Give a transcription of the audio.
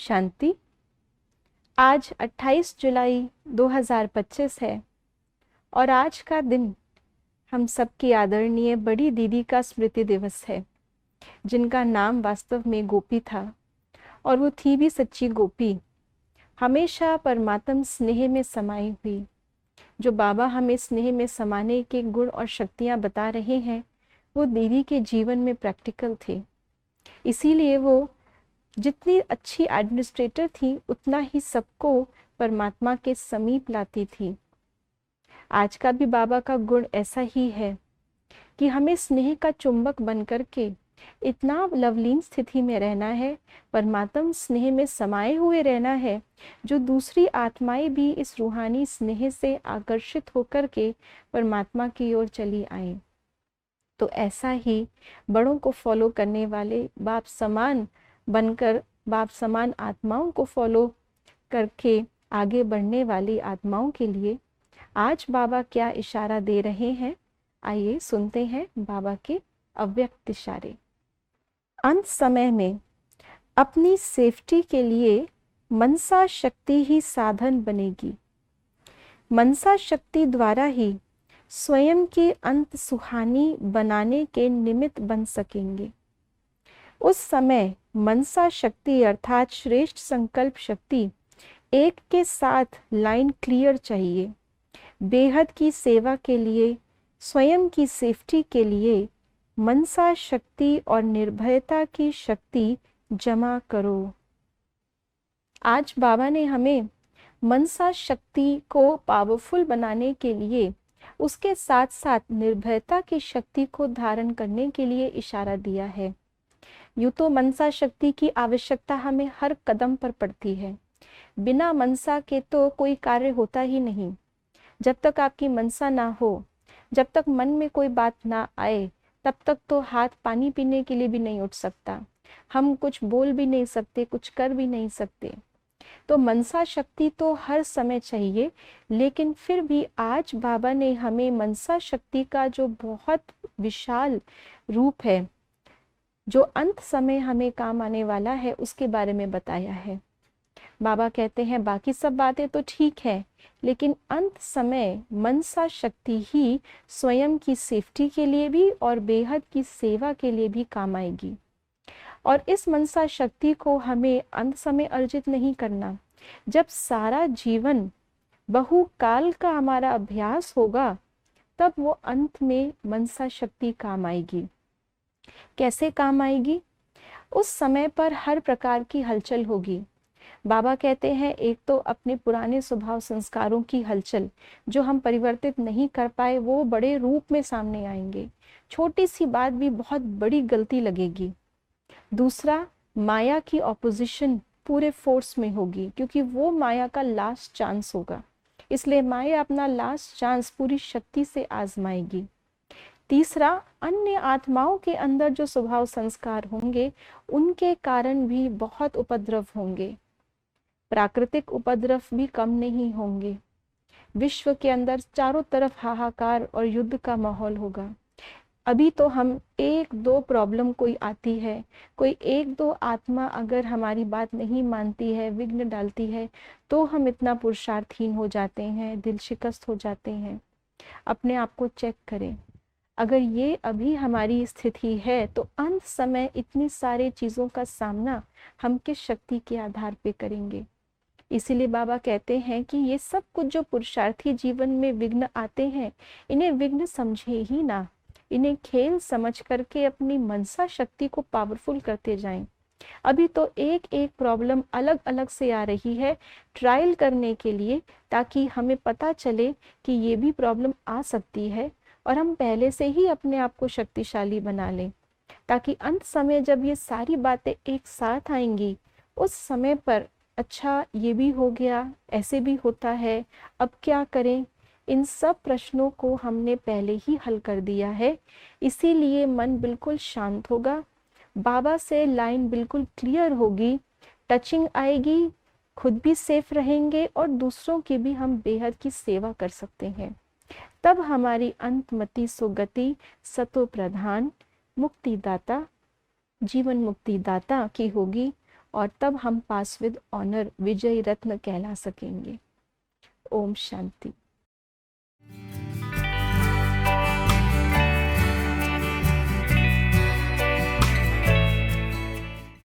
शांति। आज 28 जुलाई 2025 है और आज का दिन हम सबकी आदरणीय बड़ी दीदी का स्मृति दिवस है, जिनका नाम वास्तव में गोपी था और वो थी भी सच्ची गोपी, हमेशा परमात्म स्नेह में समाई हुई। जो बाबा हमें स्नेह में समाने के गुण और शक्तियाँ बता रहे हैं, वो दीदी के जीवन में प्रैक्टिकल थे। इसीलिए वो जितनी अच्छी एडमिनिस्ट्रेटर थी, उतना ही सबको परमात्मा के समीप लाती थी। आज का भी बाबा का गुण ऐसा ही है कि हमें स्नेह का चुंबक बनकर के इतना लवलीन स्थिति में रहना है, परमात्म स्नेह में समाये हुए रहना है, जो दूसरी आत्माएं भी इस रूहानी स्नेह से आकर्षित होकर के परमात्मा की ओर चली आए। तो ऐसा ही बड़ों को फॉलो करने वाले, बाप समान बनकर बाप समान आत्माओं को फॉलो करके आगे बढ़ने वाली आत्माओं के लिए आज बाबा क्या इशारा दे रहे हैं, आइए सुनते हैं बाबा के अव्यक्त इशारे। अंत समय में अपनी सेफ्टी के लिए मनसा शक्ति ही साधन बनेगी। मनसा शक्ति द्वारा ही स्वयं की अंत सुहानी बनाने के निमित्त बन सकेंगे। उस समय मनसा शक्ति अर्थात श्रेष्ठ संकल्प शक्ति एक के साथ लाइन क्लियर चाहिए। बेहद की सेवा के लिए, स्वयं की सेफ्टी के लिए मनसा शक्ति और निर्भयता की शक्ति जमा करो। आज बाबा ने हमें मनसा शक्ति को पावरफुल बनाने के लिए, उसके साथ साथ निर्भयता की शक्ति को धारण करने के लिए इशारा दिया है। यूँ तो मनसा शक्ति की आवश्यकता हमें हर कदम पर पड़ती है। बिना मनसा के तो कोई कार्य होता ही नहीं। जब तक आपकी मनसा ना हो, जब तक मन में कोई बात ना आए, तब तक तो हाथ पानी पीने के लिए भी नहीं उठ सकता, हम कुछ बोल भी नहीं सकते, कुछ कर भी नहीं सकते। तो मनसा शक्ति तो हर समय चाहिए। लेकिन फिर भी आज बाबा ने हमें मनसा शक्ति का जो बहुत विशाल रूप है, जो अंत समय हमें काम आने वाला है, उसके बारे में बताया है। बाबा कहते हैं बाकी सब बातें तो ठीक है, लेकिन अंत समय मनसा शक्ति ही स्वयं की सेफ्टी के लिए भी और बेहद की सेवा के लिए भी काम आएगी। और इस मनसा शक्ति को हमें अंत समय अर्जित नहीं करना। जब सारा जीवन बहुकाल का हमारा अभ्यास होगा, तब वो अंत में मनसा शक्ति काम आएगी। कैसे काम आएगी? उस समय पर हर प्रकार की हलचल होगी। बाबा कहते हैं एक तो अपने पुराने स्वभाव संस्कारों की हलचल, जो हम परिवर्तित नहीं कर पाए, वो बड़े रूप में सामने आएंगे। छोटी सी बात भी बहुत बड़ी गलती लगेगी। दूसरा, माया की ऑपोजिशन पूरे फोर्स में होगी, क्योंकि वो माया का लास्ट चांस होगा। इसलिए माया अपना लास्ट चांस पूरी शक्ति से आजमाएगी। तीसरा, अन्य आत्माओं के अंदर जो स्वभाव संस्कार होंगे, उनके कारण भी बहुत उपद्रव होंगे। प्राकृतिक उपद्रव भी कम नहीं होंगे। विश्व के अंदर चारों तरफ हाहाकार और युद्ध का माहौल होगा। अभी तो हम एक दो प्रॉब्लम कोई आती है, कोई एक दो आत्मा अगर हमारी बात नहीं मानती है, विघ्न डालती है, तो हम इतना पुरुषार्थहीन हो जाते हैं, दिल शिकस्त हो जाते हैं। अपने आप को चेक करें। अगर ये अभी हमारी स्थिति है, तो अंत समय इतनी सारी चीज़ों का सामना हम किस शक्ति के आधार पे करेंगे? इसीलिए बाबा कहते हैं कि ये सब कुछ जो पुरुषार्थी जीवन में विघ्न आते हैं, इन्हें विघ्न समझे ही ना, इन्हें खेल समझ करके अपनी मनसा शक्ति को पावरफुल करते जाएं। अभी तो एक एक प्रॉब्लम अलग अलग से आ रही है, ट्रायल करने के लिए, ताकि हमें पता चले कि ये भी प्रॉब्लम आ सकती है और हम पहले से ही अपने आप को शक्तिशाली बना लें, ताकि अंत समय जब ये सारी बातें एक साथ आएंगी, उस समय पर अच्छा ये भी हो गया, ऐसे भी होता है, अब क्या करें? इन सब प्रश्नों को हमने पहले ही हल कर दिया है। इसीलिए मन बिल्कुल शांत होगा, बाबा से लाइन बिल्कुल क्लियर होगी, टचिंग आएगी, खुद भी सेफ रहेंगे और दूसरों की भी हम बेहद की सेवा कर सकते हैं। तब हमारी अंतमति सुगति सतो प्रधान मुक्तिदाता, जीवन मुक्तिदाता की होगी और तब हम पास विद ऑनर विजयी रत्न कहला सकेंगे। ओम शांति।